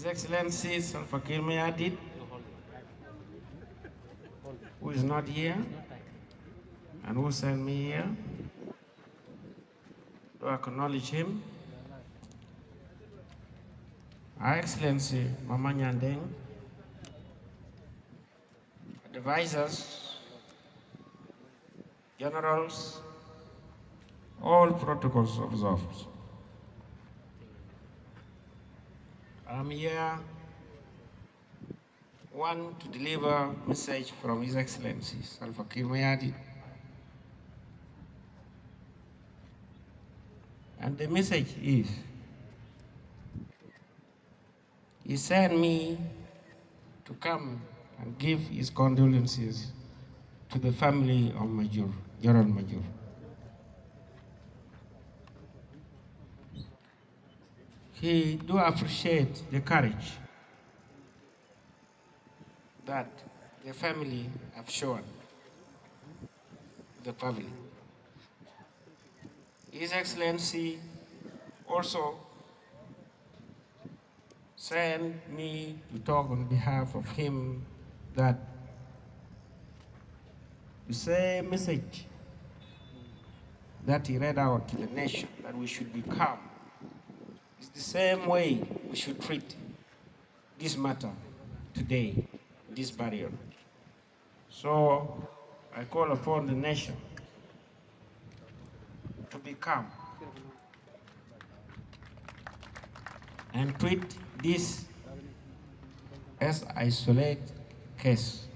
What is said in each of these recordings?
His Excellency Salva Kiir Mayardit, who is not here and who sent me here to acknowledge him. Her Excellency Mama Nyandeng, advisors, generals, all protocols observed. I'm here, one, to deliver a message from His Excellency Salva Kiir Mayardit. And the message is, he sent me to come and give his condolences to the family of Majur, General Majur. He do appreciate the courage that the family have shown the public. His Excellency also sent me to talk on behalf of him that the same message that he read out to the nation, that we should be calm, is the same way we should treat this matter today, this barrier. So I call upon the nation to be calm and treat this as isolated case.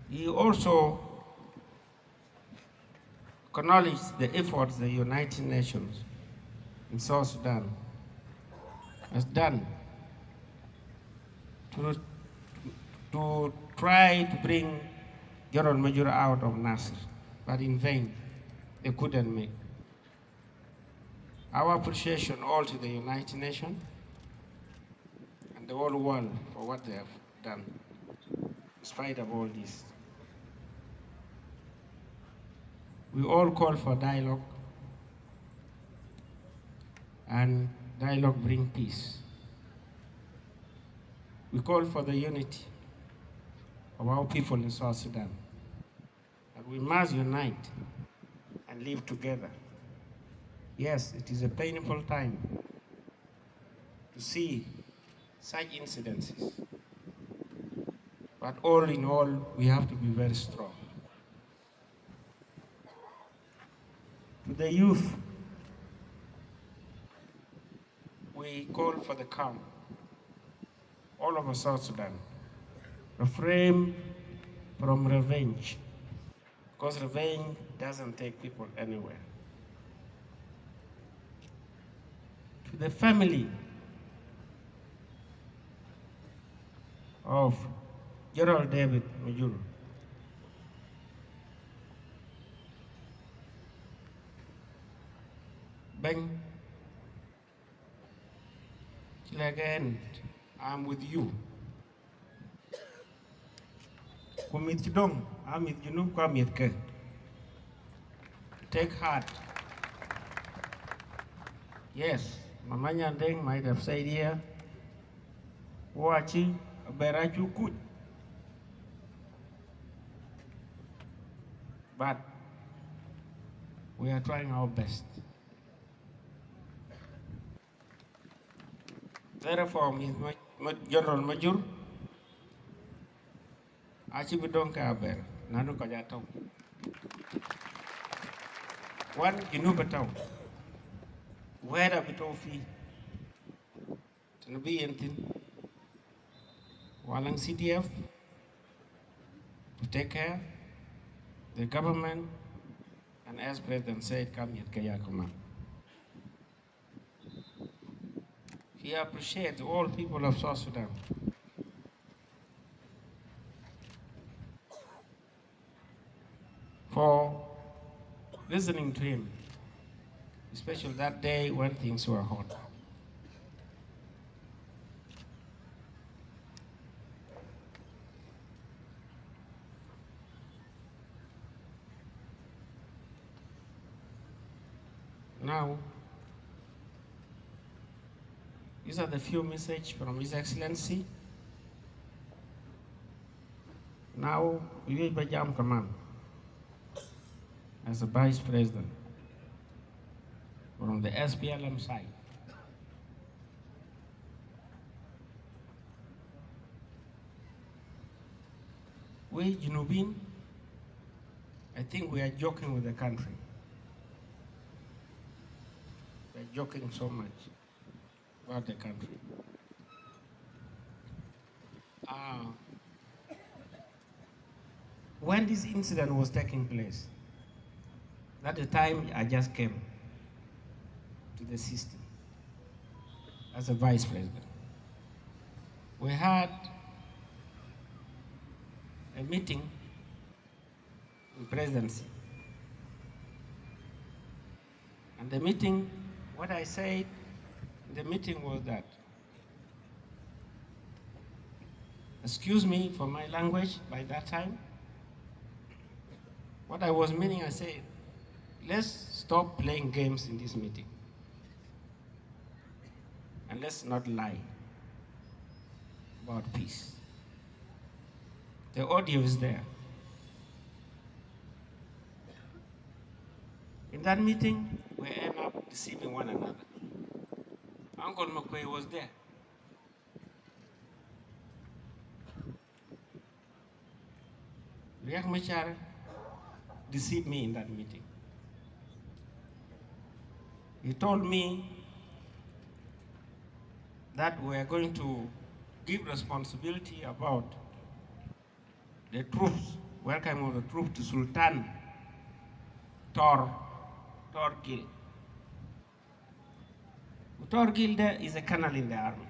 He also acknowledged the efforts the United Nations in South Sudan has done to try to bring General Major out of Nasser, but in vain, they couldn't make. Our appreciation all to the United Nations and the whole world for what they have done, in spite of all this. We all call for dialogue, and dialogue brings peace. We call for the unity of our people in South Sudan, and we must unite and live together. Yes, it is a painful time to see such incidences, but all in all, we have to be very strong. To the youth, we call for the calm all over South Sudan. Refrain from revenge, because revenge doesn't take people anywhere. To the family of General David Majur, Lt.Gen, I'm with you. Kumit Kidong, I'm with you, Kwamit Ke. Take heart. Yes, Mama Nyandeng might have said here, Wachi, Berachu good. But we are trying our best. Therefore, General Majur, Achi Bidong Kaber, Nanu Kajato. One, Ginubatao. Where a bit of fee to be anything. Walang CDF to take care, the government, and as President said, come yet Kayakuma. He appreciates all people of South Sudan. For listening to him, especially that day when things were hot. Now, These are the few messages from His Excellency. Now, we will jam command as a Vice President from the SPLM side. We, Junubin, I think we are joking with the country. We are joking so much about the country. When this incident was taking place, at the time I just came to the system as a Vice President. We had a meeting in presidency. And the meeting, what I said in the meeting was that, excuse me for my language by that time, what I was meaning, I said, let's stop playing games in this meeting. And let's not lie about peace. The audio is there. In that meeting, we end up deceiving one another. Uncle McQuay was there. Riek Machar deceived me in that meeting. He told me that we are going to give responsibility about the troops, welcome of the troops to Sultan Torgil. Torgil there is a colonel in the army.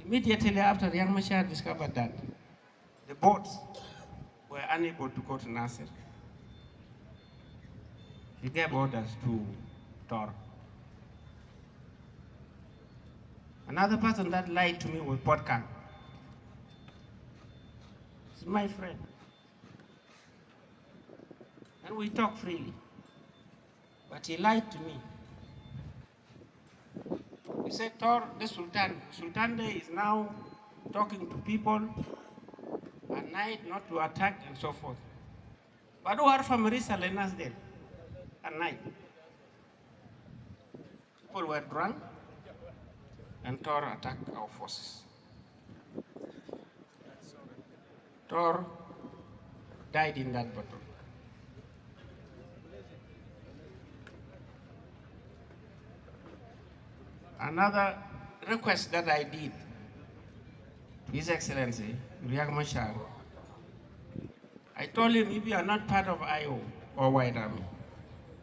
Immediately after, Riek Machar discovered that the boats were unable to go to Nasser. He gave orders to Tor. Another person that lied to me was Podkan. He's my friend. And we talk freely. But he lied to me. He said, Tor, the Sultan is now talking to people at night not to attack and so forth. But who are from Marisa Lenas there at night? People were drunk and Tor attacked our forces. Tor died in that battle. Another request that I did to His Excellency, Riek Machar, I told him, if you are not part of IO or White Army,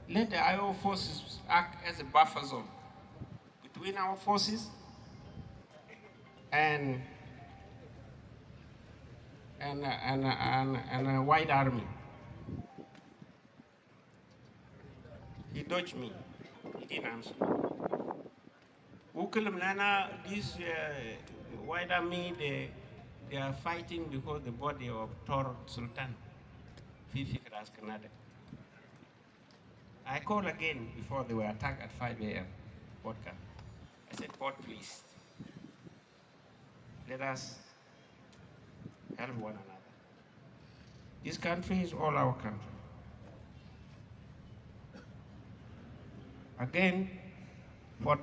let the IO forces act as a buffer zone between our forces and a White Army. He dodged me. He didn't answer. This White Army, they are fighting because the body of Tor Sultan, Fifi Kras Canada. I called again before they were attacked at 5 a.m. Vodka. I said, Port, please, let us help one another. This country is all our country. Again, Port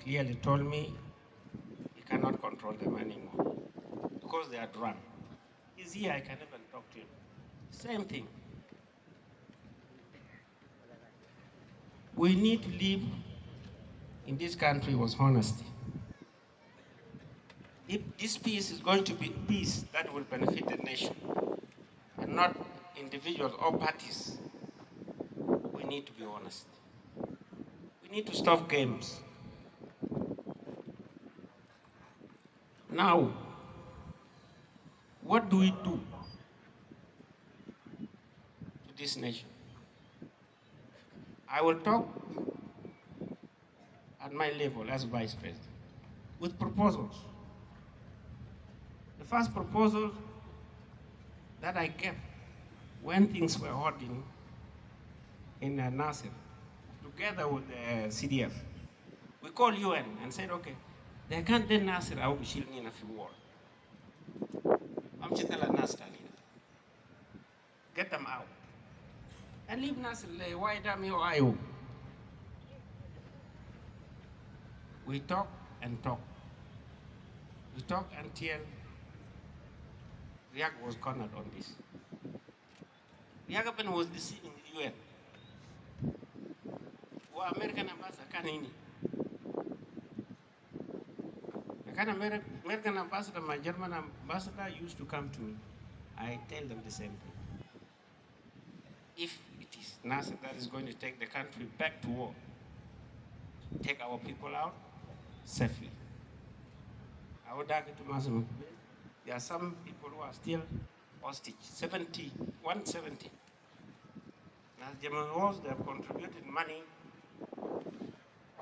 clearly told me he cannot control them anymore because they are drunk. He's here, I can even talk to him. Same thing. We need to live in this country with honesty. If this peace is going to be peace that will benefit the nation and not individuals or parties, we need to be honest. We need to stop games. Now, what do we do to this nation? I will talk at my level as Vice President with proposals. The first proposal that I gave when things were hot in Nasser, to together with the CDF. We called UN and said, okay, they can't then Nasir au bishilni in a few war. Get them out. And leave Nasir, why damn you Ayo? We talk and talk. We talk until Riak was cornered on this. Riak was deceiving the UN. Who American ambassador can in. The American ambassador, my German ambassador used to come to me. I tell them the same thing. If it is Nasser that is going to take the country back to war, take our people out safely. I would argue to Massimo, there are some people who are still hostage, 170. As German wars, they have contributed money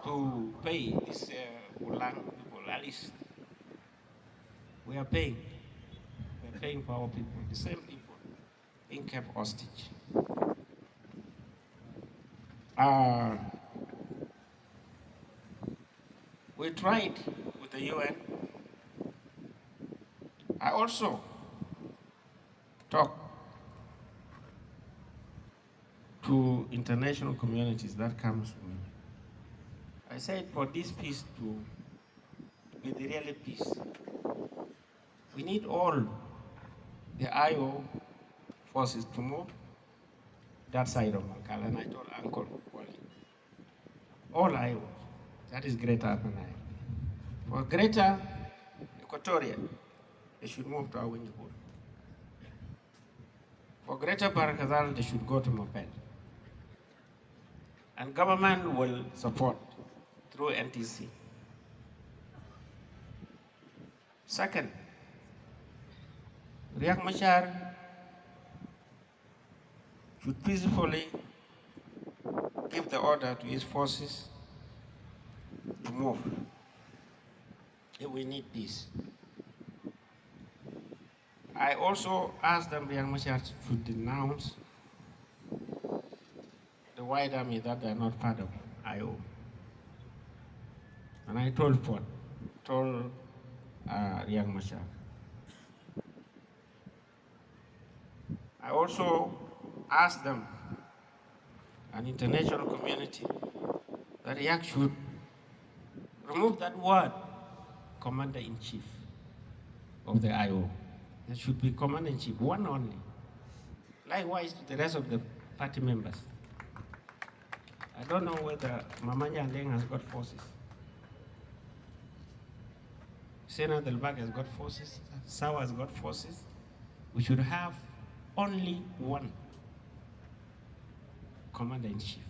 to pay this Ulang people, at least. We are paying. We are paying for our people, the same people being kept hostage. We tried with the UN. I also talked to international communities that comes to me. I said for this peace to be the real peace, we need all the IO forces to move that side of Mankala, and I told Uncle Wally, all IO, that is Greater Upper Nile. For Greater Equatoria, they should move to Awinjibur. For Greater Barakazal, they should go to Moped. And government will support through NTC. Second, Riek Machar should peacefully give the order to his forces to move if we need peace. I also asked them, Riek Machar should denounce the White Army that they are not part of IO. And I told Riek Machar. I also asked them, an international community, that Riek should remove that word, Commander-in-Chief of the IO. There should be Commander-in-Chief, one only. Likewise to the rest of the party members. I don't know whether Mamanya Andeng has got forces. Sena Delbag has got forces. Sawa has got forces. We should have only one Commander-in-Chief.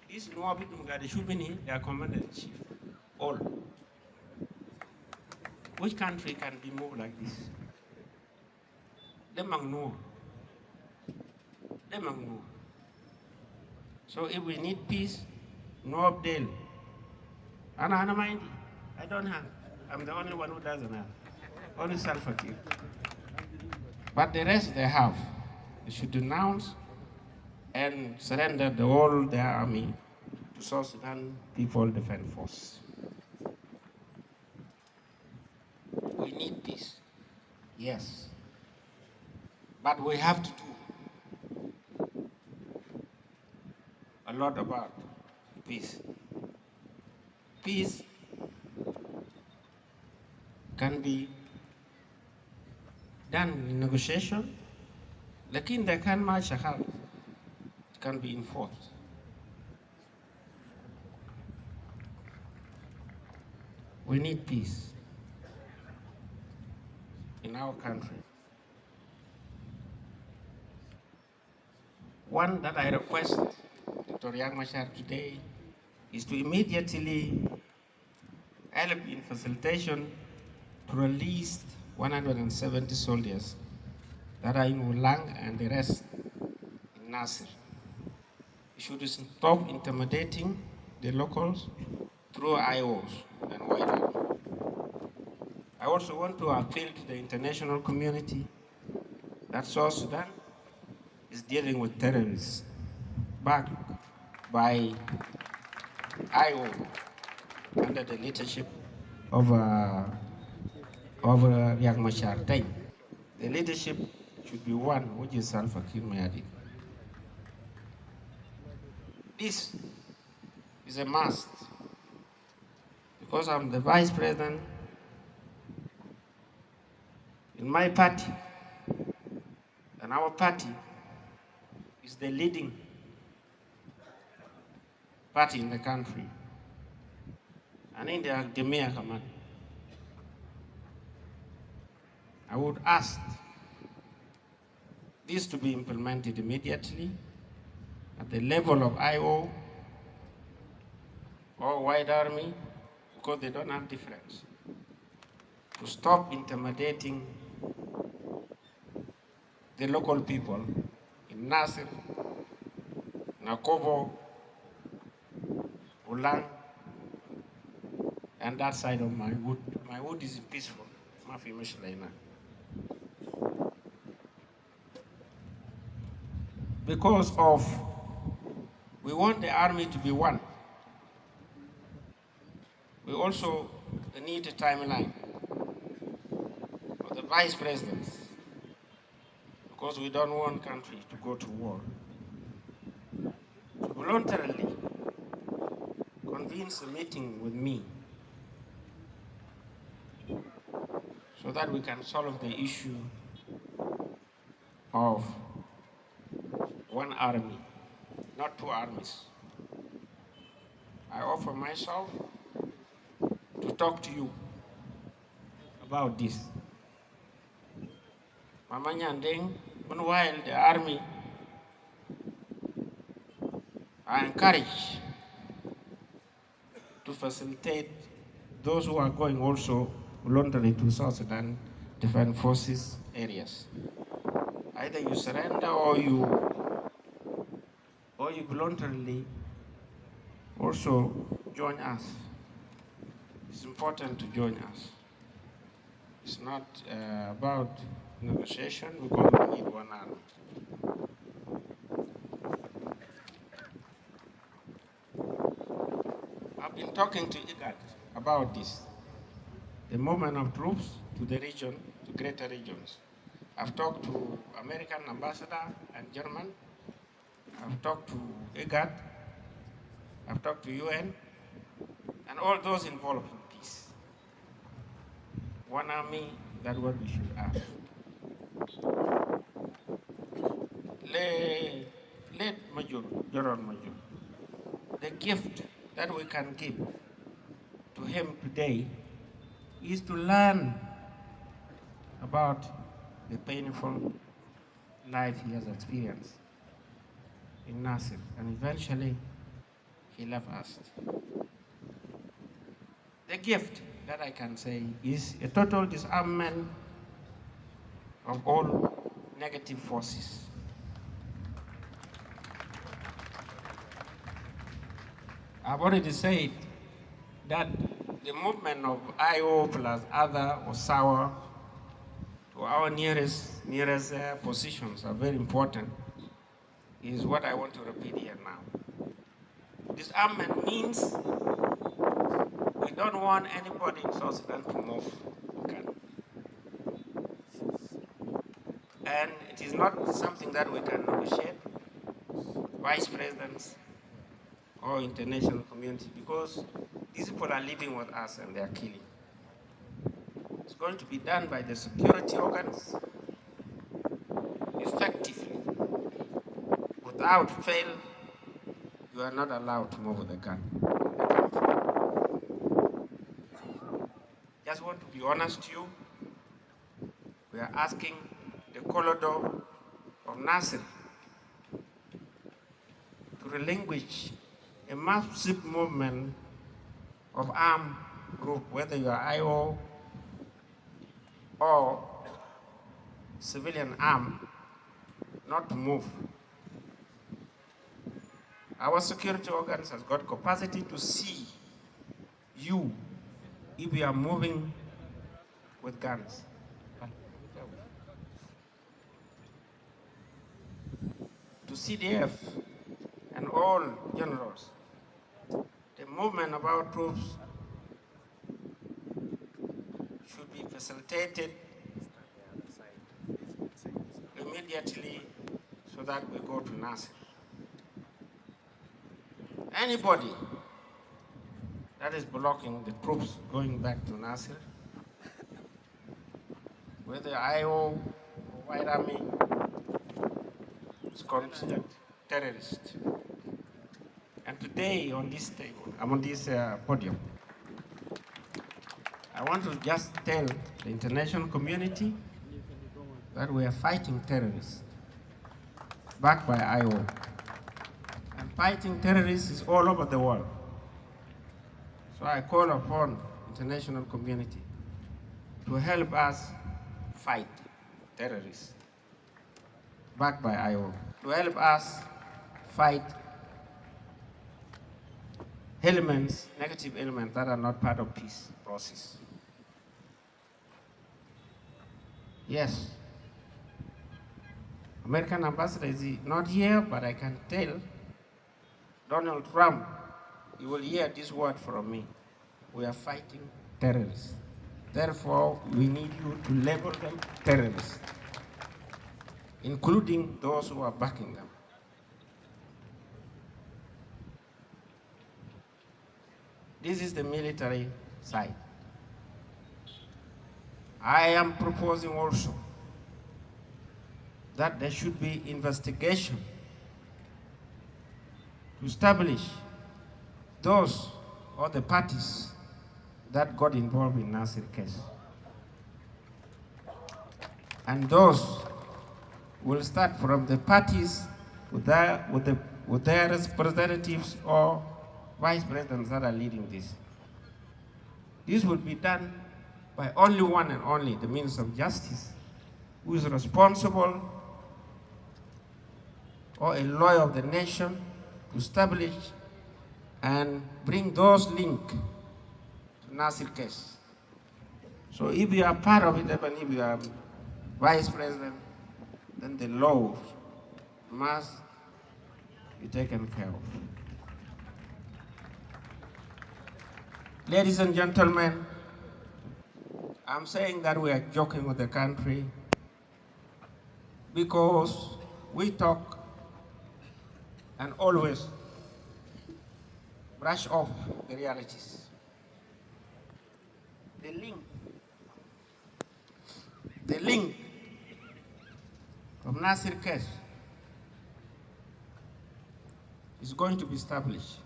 These Nwabit Mugade Shubini, they are Commander-in-Chief. All. Which country can be moved like this? Demangno. So if we need peace, no update. And I mind, I don't have. I'm the only one who doesn't have. Only self-fatigue. But the rest they have. They should denounce and surrender the whole their army to South Sudan People Defense Force. We need peace, yes. But we have to do a lot about peace. Peace can be done in negotiation, lakin they can match a hand. It can be enforced. We need peace in our country. One that I request Dr. Riek Machar today is to immediately help in facilitation to release 170 soldiers that are in Ulang and the rest in Nasir. We should stop intimidating the locals through IOs and White Army. I also want to appeal to the international community that South Sudan is dealing with terrorists back by IO under the leadership of Riek Machar. The leadership should be one, which is Salva Kiir Mayardit. This is a must, because I'm the vice president in my party, and our party is the leading party in the country and in the academia command. I would ask this to be implemented immediately at the level of IO or White Army, because they don't have difference, to stop intimidating the local people in Nasir, Nakobo, Ulang, and that side of my wood. My wood is peaceful. Mafi Mishlaina. Because of, we want the army to be one. We also need a timeline for the vice presidents, because we don't want country to go to war. To voluntarily convenes a meeting with me so that we can solve the issue of one army, not two armies. I offer myself to talk to you about this. Mama Nyandeng, meanwhile the army are encouraged to facilitate those who are going also voluntarily to South Sudan Defense Forces areas. Either you surrender or you voluntarily also join us. It's important to join us. It's not about negotiation, because we need one army. I've been talking to IGAD about this, the movement of troops to the region, to greater regions. I've talked to American ambassador and German. I've talked to IGAD. I've talked to UN, and all those involved in peace. One army, that's what we should have. Let Majur, General Majur, the gift that we can give to him today is to learn about the painful life he has experienced in Nasir, and eventually he left us. The gift that I can say is a total disarmament of all negative forces. I've already said that the movement of IO plus other or SAWA to our nearest positions are very important, is what I want to repeat here now. Disarmament means we don't want anybody in South Sudan to move. And it is not something that we can negotiate, vice presidents or international community, because these people are living with us and they are killing. It's going to be done by the security organs effectively. Without fail, you are not allowed to move the gun. Just want to be honest to you. We are asking the corridor of Nasir to relinquish a massive movement of armed group, whether you are IO or civilian armed, not to move. Our security organs has got capacity to see you if you are moving with guns. To CDF and all all generals, the movement of our troops should be facilitated immediately so that we go to Nasir. Anybody that is blocking the troops going back to Nasir, whether IO or White Army, is considered terrorist. And today on this table, I'm on this podium, I want to just tell the international community that we are fighting terrorists, backed by IO. And fighting terrorists is all over the world. So I call upon international community to help us fight terrorists, backed by IO, to help us fight elements, negative elements that are not part of peace process. Yes, American ambassador is not here, but I can tell Donald Trump, you will hear this word from me. We are fighting terrorists. Therefore, we need you to label them terrorists, including those who are backing them. This is the military side. I am proposing also that there should be investigation to establish those or the parties that got involved in Nasir case. And those will start from the parties with their representatives or vice presidents that are leading this. This will be done by only one and only the Minister of Justice, who is responsible, or a lawyer of the nation, to establish and bring those links to Nasir case. So if you are part of it, even if you are vice president, then the law must be taken care of. Ladies and gentlemen, I'm saying that we are joking with the country because we talk and always brush off the realities. The link from Nasir case is going to be established.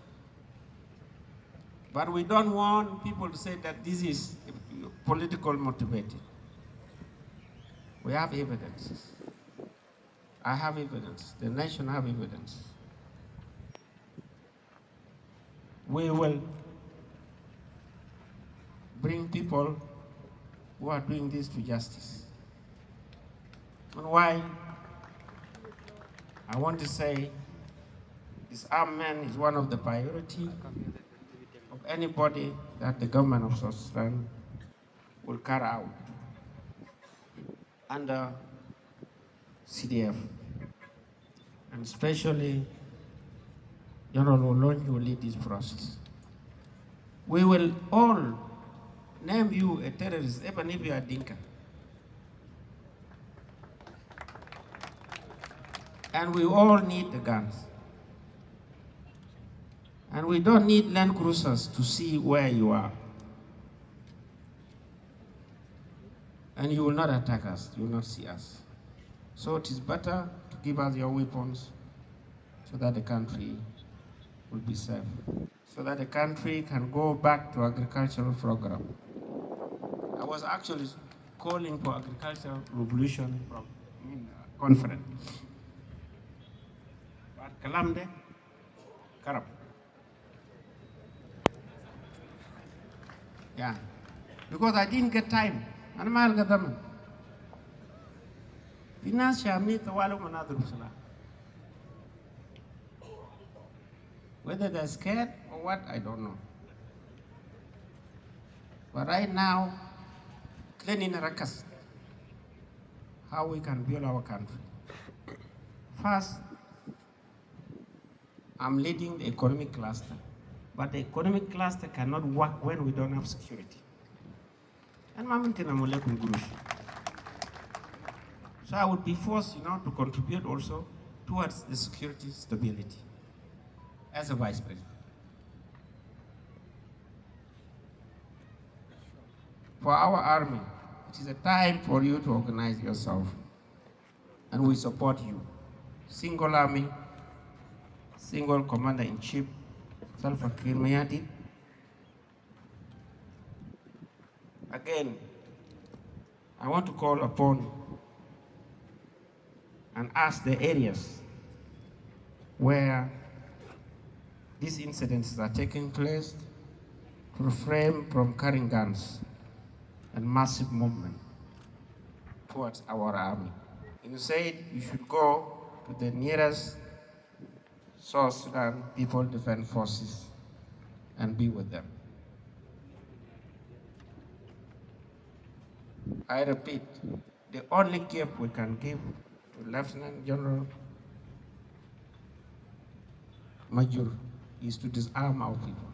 But we don't want people to say that this is political motivated. We have evidence. I have evidence. The nation have evidence. We will bring people who are doing this to justice. And why? I want to say disarmament is one of the priorities of anybody that the government of South Sudan will carry out under CDF, and especially General Olonyi will lead this process. We will all name you a terrorist, even if you are Dinka. And we all need the guns. And we don't need land cruisers to see where you are. And you will not attack us, you will not see us. So it is better to give us your weapons so that the country will be safe, so that the country can go back to agricultural program. I was actually calling for agricultural revolution conference. But Kalamde, Karab. Yeah, because I didn't get time. أنا ما ألقى ضمن. في ناس شامين طوالهم مناظر بصلاة. Whether they're scared or what, I don't know. But right now, cleaning a rakas, how we can build our country. First, I'm leading the economic cluster. But the economic cluster cannot work when we don't have security. And so I would be forced, to contribute also towards the security stability as a vice president. For our army, it is a time for you to organize yourself, and we support you. Single army, single commander-in-chief, Salva Kiir Mayardit. Again, I want to call upon and ask the areas where these incidents are taking place to refrain from carrying guns and massive movement towards our army. You said you should go to the nearest South Sudan People Defense Forces and be with them. I repeat, the only gift we can give to Lieutenant General Majur is to disarm our people.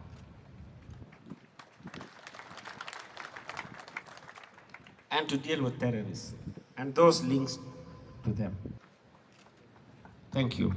And to deal with terrorists and those links to them. Thank you.